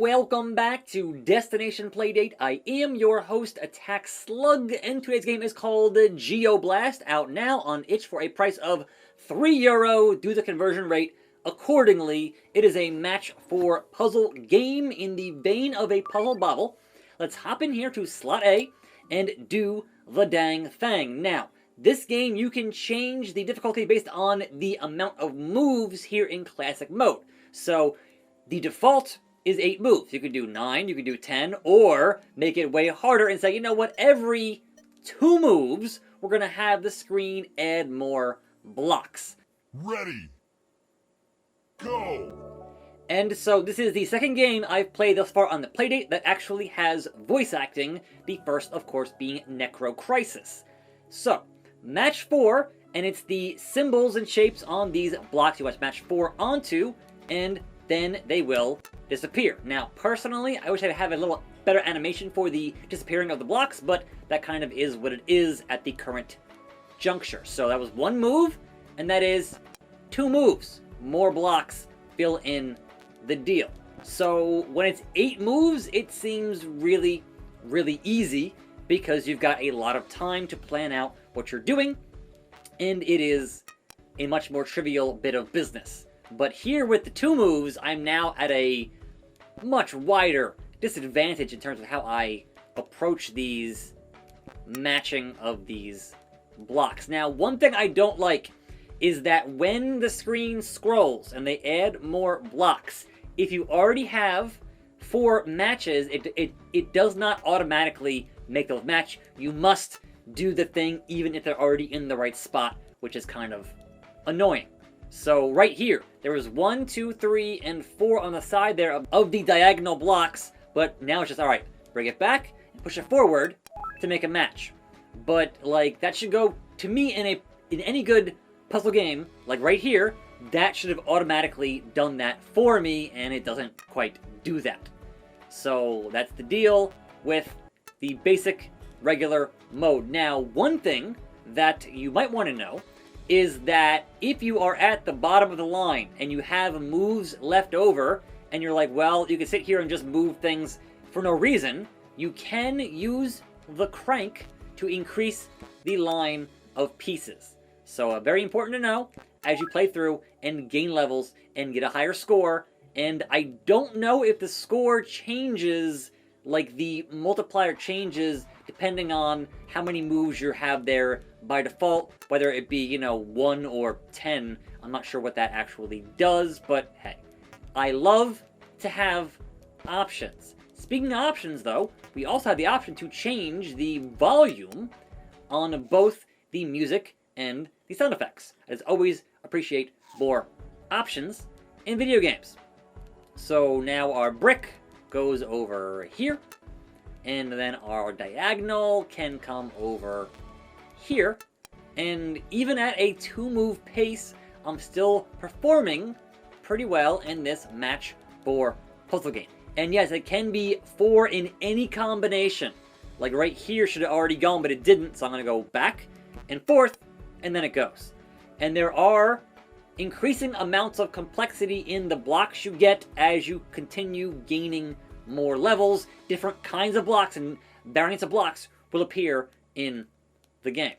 Welcome back to Destination Playdate. I am your host, Attack Slug, and today's game is called Geoblast, out now on itch for a price of €3. Do the conversion rate accordingly. It is a match for puzzle game in the vein of a puzzle bobble. Let's hop in here to slot A and do the dang thing. Now, this game you can change the difficulty based on the amount of moves here in classic mode. So, the default is 8 moves. You could do 9, you could do 10, or make it way harder and say, you know what, every 2 moves, we're going to have the screen add more blocks. Ready. Go! And so this is the second game I've played thus far on the Playdate that actually has voice acting, the first, of course, being Necro Crisis. So, match 4, and it's the symbols and shapes on these blocks you watch match 4 onto, and then they will disappear. Now, personally, I wish I'd have a little better animation for the disappearing of the blocks, but that kind of is what it is at the current juncture. So that was 1 move, and that is 2 moves. More blocks fill in the deal. So when it's 8 moves, it seems really, really easy because you've got a lot of time to plan out what you're doing, and it is a much more trivial bit of business. But here with the 2 moves, I'm now at a much wider disadvantage in terms of how I approach these matching of these blocks. Now, one thing I don't like is that when the screen scrolls and they add more blocks, if you already have 4 matches, it does not automatically make those match. You must do the thing even if they're already in the right spot, which is kind of annoying. So right here, there was 1, 2, 3, and 4 on the side there of the diagonal blocks, but now it's just, alright, bring it back and push it forward to make a match. But, like, that should go, to me, in any good puzzle game, like right here, that should have automatically done that for me, and it doesn't quite do that. So that's the deal with the basic, regular mode. Now, one thing that you might want to know is that if you are at the bottom of the line and you have moves left over, and you're like, well, you can sit here and just move things for no reason, you can use the crank to increase the line of pieces. So very important to know as you play through and gain levels and get a higher score. And I don't know if the score changes, like the multiplier changes depending on how many moves you have there by default, whether it be, you know, 1 or 10. I'm not sure what that actually does, but hey, I love to have options. Speaking of options, though, we also have the option to change the volume on both the music and the sound effects. As always, appreciate more options in video games. So now our brick goes over here, and then our diagonal can come over here. And even at a 2-move pace, I'm still performing pretty well in this match 4 puzzle game. And yes, it can be 4 in any combination. Like right here should have already gone, but it didn't, so I'm going to go back and forth, and then it goes. And there are increasing amounts of complexity in the blocks you get as you continue gaining more levels. Different kinds of blocks and variants of blocks will appear in the game.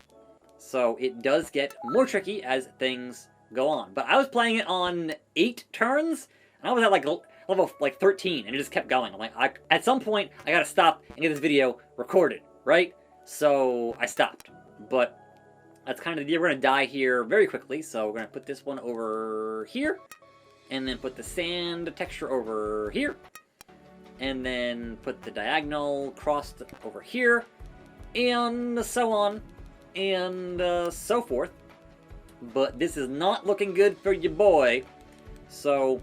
So it does get more tricky as things go on. But I was playing it on 8 turns, and I was at like level 13, and it just kept going. I'm like, at some point, I gotta stop and get this video recorded, right? So I stopped. But that's kind of the deal. We're gonna die here very quickly, so we're gonna put this one over here, and then put the sand texture over here, and then put the diagonal crossed over here, and so on, and so forth. But this is not looking good for your boy, so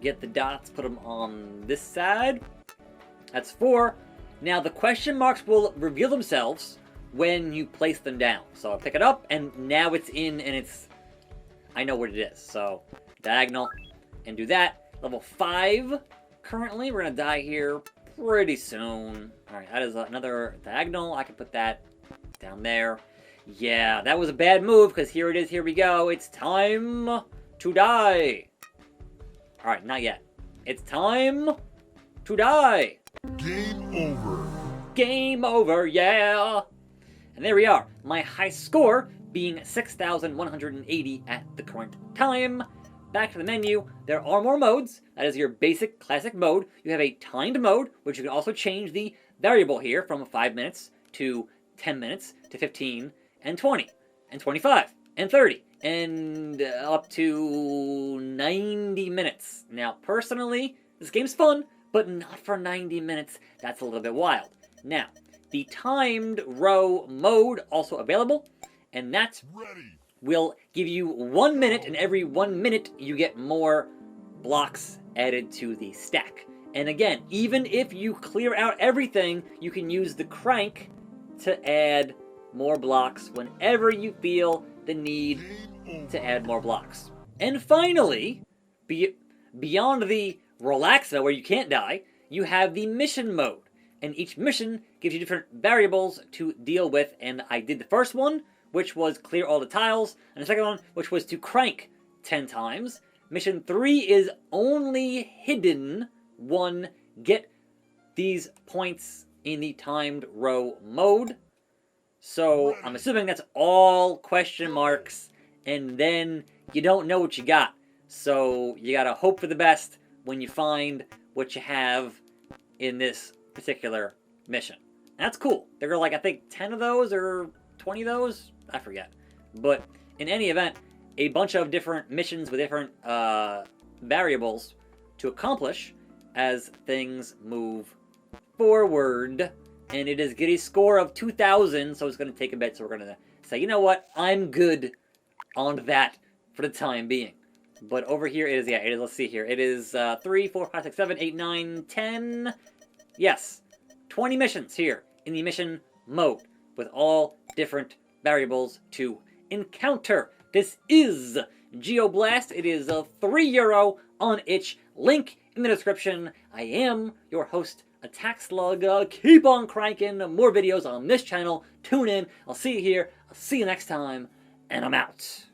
get the dots, put them on this side. That's 4. Now the question marks will reveal themselves when you place them down. So I'll pick it up, and now it's in, and I know what it is. So diagonal, and do that. Level 5 currently. We're gonna die here pretty soon. Alright, that is another diagonal. I can put that down there. Yeah, that was a bad move, because here it is, here we go. It's time to die. Alright, not yet. It's time to die. Game over. Game over, yeah. And there we are. My high score being 6,180 at the current time. Back to the menu, there are more modes. That is your basic classic mode. You have a timed mode, which you can also change the variable here from 5 minutes to 10 minutes to 15 and 20 and 25 and 30 and up to 90 minutes. Now, personally, this game's fun, but not for 90 minutes. That's a little bit wild. Now, the timed row mode also available, and that's Ready. will give you 1 minute, and every 1 minute you get more blocks added to the stack. And again, even if you clear out everything, you can use the crank to add more blocks whenever you feel the need to add more blocks. And finally, beyond the relaxo where you can't die, you have the mission mode. And each mission gives you different variables to deal with, and I did the first one, which was clear all the tiles, and the second one, which was to crank 10 times. Mission 3 is only hidden 1, get these points in the timed row mode. So I'm assuming that's all question marks, and then you don't know what you got. So you gotta hope for the best when you find what you have in this particular mission. And that's cool. There are like, I think 10 of those or 20 of those? I forget. But in any event, a bunch of different missions with different variables to accomplish as things move forward. And it is getting a score of 2,000, so it's going to take a bit. So we're going to say, you know what? I'm good on that for the time being. But over here it is, yeah, it is, let's see here. It is 3, 4, 5, 6, 7, 8, 9, 10. Yes, 20 missions here in the mission mode with all different variables to encounter. This is Geoblast. It is €3 on itch. Link in the description. I am your host, Attack Slug. Keep on cranking. More videos on this channel. Tune in. I'll see you here. I'll see you next time. And I'm out.